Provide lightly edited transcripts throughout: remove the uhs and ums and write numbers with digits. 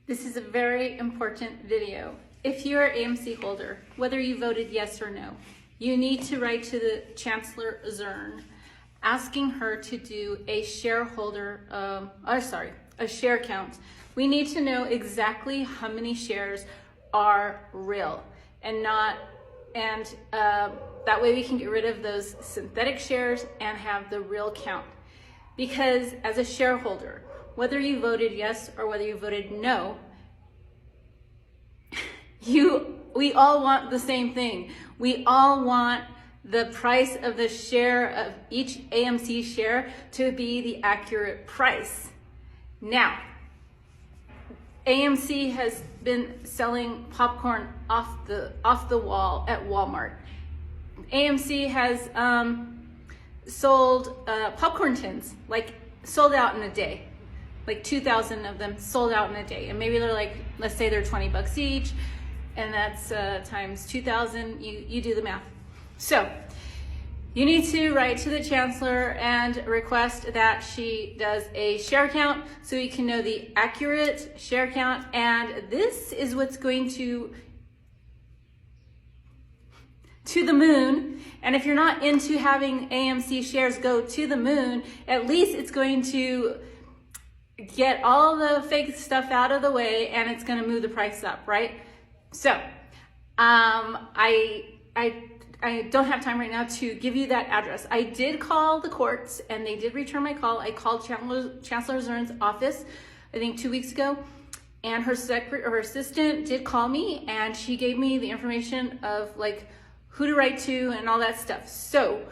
This is a very important video. If you're an AMC holder, whether you voted yes or no, you need to write to the Chancellor Zern asking her to do a shareholder, a share count. We need to know exactly how many shares are real and not, that way we can get rid of those synthetic shares and have the real count. Because as a shareholder, whether you voted yes or whether you voted no, we all want the same thing. We all want the price of the share of each AMC share to be the accurate price. Now, AMC has been selling popcorn off the wall at Walmart. AMC has sold popcorn tins, like sold out in a day. Like 2,000 of them sold out in a day. And maybe they're like, let's say they're 20 bucks each, and that's times 2,000, you do the math. So you need to write to the Chancellor and request that she does a share count so you can know the accurate share count. And this is what's going to the moon. And if you're not into having AMC shares go to the moon, at least it's going to get all the fake stuff out of the way, and it's going to move the price up, right? So I don't have time right now to give you that address. I did call the courts and they did return my call. I called Chancellor Zern's office, I think 2 weeks ago, and her assistant did call me, and she gave me the information of like who to write to and all that stuff. So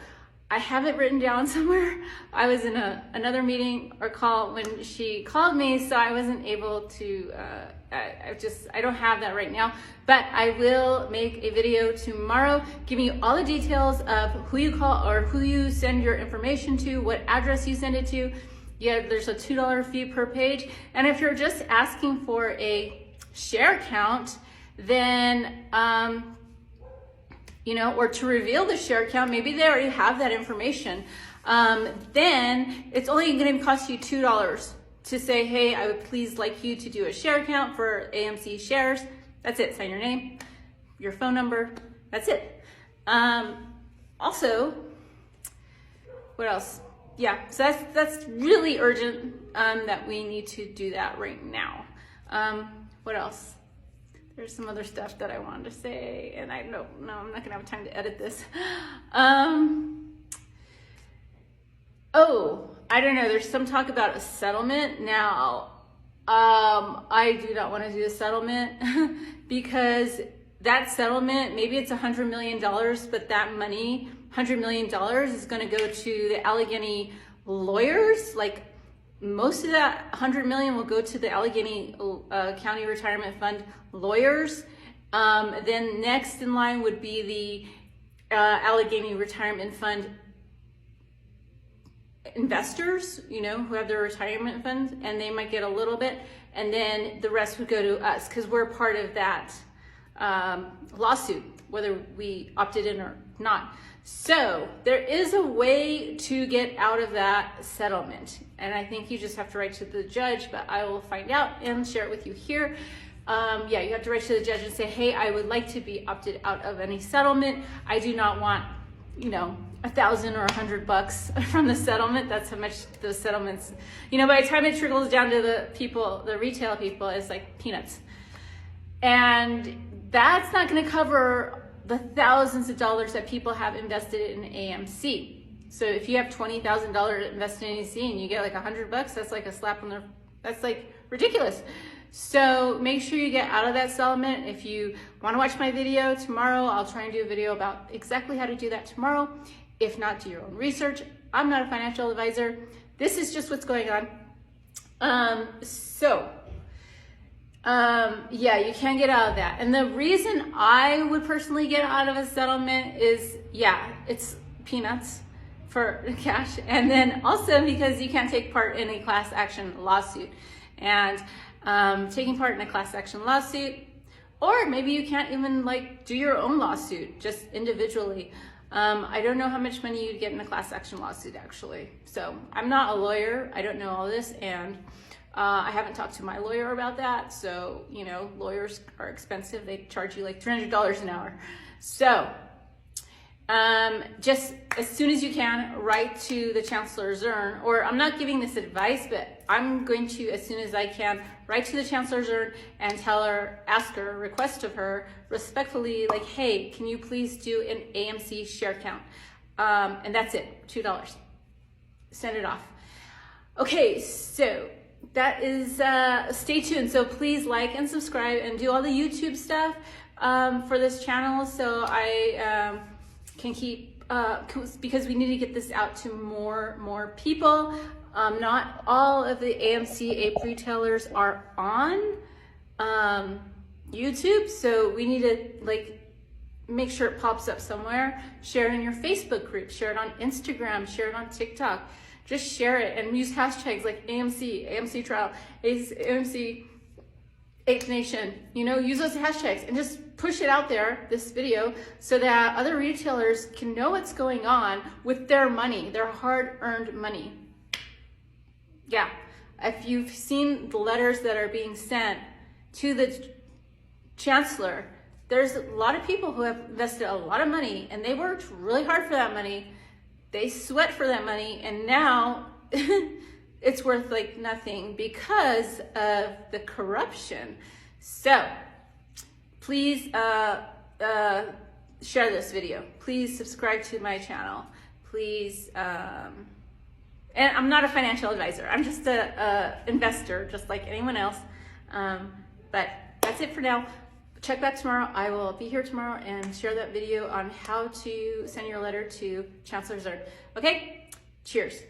I have it written down somewhere. I was in another meeting or call when she called me, so I wasn't able to, I don't have that right now, but I will make a video tomorrow giving you all the details of who you call or who you send your information to, what address you send it to. Yeah, there's a $2 fee per page. And if you're just asking for a share count, then, or to reveal the share count, maybe they already have that information, then it's only going to cost you $2 to say, hey, I would please like you to do a share count for AMC shares. That's it. Sign your name, your phone number. That's it. Also, what else? Yeah, so that's really urgent that we need to do that right now. What else? There's some other stuff that I wanted to say, and I'm not gonna have time to edit this. Oh, I don't know, there's some talk about a settlement. Now, I do not want to do a settlement because that settlement, maybe it's $100 million, but that money, $100 million is gonna go to the Allegheny lawyers. Like, most of that $100 million will go to the Allegheny County Retirement Fund lawyers. Then next in line would be the Allegheny Retirement Fund investors, who have their retirement funds, and they might get a little bit. And then the rest would go to us because we're part of that lawsuit, whether we opted in or not. So there is a way to get out of that settlement. And I think you just have to write to the judge, but I will find out and share it with you here. Yeah, you have to write to the judge and say, hey, I would like to be opted out of any settlement. I do not want, $1,000 or $100 from the settlement. That's how much those settlements, by the time it trickles down to the people, the retail people, it's like peanuts. And that's not going to cover the thousands of dollars that people have invested in AMC. So if you have $20,000 invested in AMC and you get like $100, that's like a slap on that's like ridiculous. So make sure you get out of that settlement. If you want to watch my video tomorrow, I'll try and do a video about exactly how to do that tomorrow. If not, do your own research. I'm not a financial advisor. This is just what's going on. Yeah, you can get out of that. And the reason I would personally get out of a settlement is, yeah, it's peanuts for cash. And then also because you can't take part in a class action lawsuit. And taking part in a class action lawsuit, or maybe you can't even do your own lawsuit, just individually. I don't know how much money you'd get in a class action lawsuit actually. So I'm not a lawyer. I don't know all this. And I haven't talked to my lawyer about that. So, you know, lawyers are expensive. They charge you like $300 an hour. So just as soon as you can, write to the Chancellor Zern, or I'm not giving this advice, but I'm going to, as soon as I can, write to the Chancellor Zern and tell her, ask her, request of her respectfully, like, hey, can you please do an AMC share count? And that's it, $2. Send it off. Okay, so that is, stay tuned. So please like and subscribe and do all the YouTube stuff for this channel, so I can keep, because we need to get this out to more people. Not all of the AMC ape retailers are on YouTube, so we need to like make sure it pops up somewhere. Share it in your Facebook group, share it on Instagram, share it on TikTok. Just share it and use hashtags like AMC, AMC trial, AMC Ape Nation. You know, use those hashtags and just push it out there, this video, so that other retailers can know what's going on with their money, their hard-earned money. Yeah, if you've seen the letters that are being sent to the Chancellor, there's a lot of people who have invested a lot of money and they worked really hard for that money. They sweat for that money, and now it's worth like nothing because of the corruption. So please share this video. Please subscribe to my channel. Please, and I'm not a financial advisor. I'm just a investor, just like anyone else. But that's it for now. Check back tomorrow. I will be here tomorrow and share that video on how to send your letter to Chancellor Zern. Okay? Cheers.